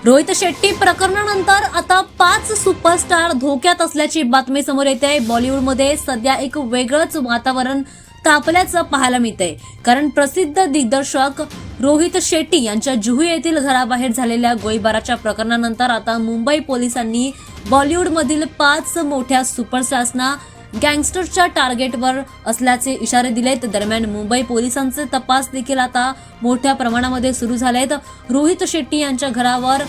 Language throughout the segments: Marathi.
रोहित शेट्टी प्रकरणानंतर आता 5 सुपरस्टार धोक्यात असल्याची बातमी समोर येते. बॉलिवूडमध्ये सध्या एक वेगळंच वातावरण तापल्याचं पाहायला मिळतंय. कारण प्रसिद्ध दिग्दर्शक रोहित शेट्टी यांच्या जुहू येथील घराबाहेर झालेल्या गोळीबाराच्या प्रकरणानंतर आता मुंबई पोलिसांनी बॉलिवूडमधील 5 मोठ्या सुपरस्टार्सना गँगस्टरच्या टार्गेटवर असल्याचे इशारे दिलेत. दरम्यान मुंबई पोलिसांचे तपास देखील आता मोठ्या प्रमाणामध्ये सुरू झालेत. रोहित शेट्टी यांच्या घरावर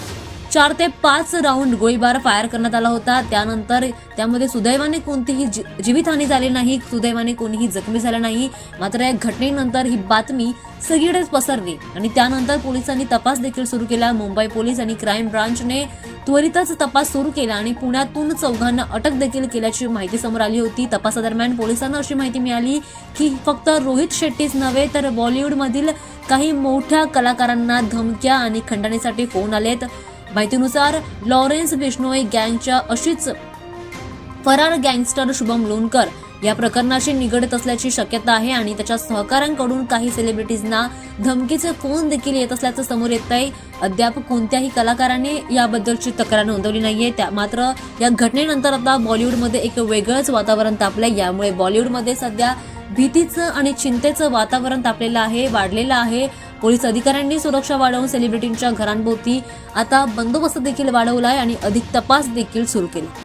4 ते 5 राऊंड गोळीबार फायर करण्यात आला होता. त्यानंतर त्यामध्ये सुदैवाने कोणतीही जीवितहानी झाली नाही, सुदैवाने कोणीही जखमी झालं नाही. मात्र या घटनेनंतर ही बातमी सगळीकडेच पसरली आणि त्यानंतर पोलिसांनी तपास देखील सुरू केला. मुंबई पोलीस आणि क्राईम ब्रांचने त्वरितच तपास सुरू केला आणि पुण्यातून 4 अटक देखील केल्याची माहिती समोर आली होती. तपासादरम्यान पोलिसांना अशी माहिती मिळाली की फक्त रोहित शेट्टीच नव्हे तर बॉलिवूडमधील काही मोठ्या कलाकारांना धमक्या आणि खंडणीसाठी फोन आलेत. माहितीनुसार लॉरेन्स बिश्नोई गँगच्या अशीच फरार गँगस्टर शुभम लोणकर या प्रकरणाशी निगडीत असल्याची शक्यता आहे आणि त्याच्या सहकाऱ्यांकडून काही सेलिब्रिटीजना धमकीचे फोन देखील येत असल्याचं समोर येत आहे. अद्याप कोणत्याही कलाकाराने याबद्दलची तक्रार नोंदवली नाहीये. मात्र या घटनेनंतर आता बॉलिवूडमध्ये एक वेगळंच वातावरण तापलंय. यामुळे बॉलिवूडमध्ये सध्या भीतीचं आणि चिंतेचं वातावरण तापलेलं आहे, वाढलेलं आहे. पोलीस अधिकाऱ्यांनी सुरक्षा वाढवून सेलिब्रिटींच्या घरांभोवती आता बंदोबस्त देखील वाढवलाय आणि अधिक तपास देखील सुरू केला.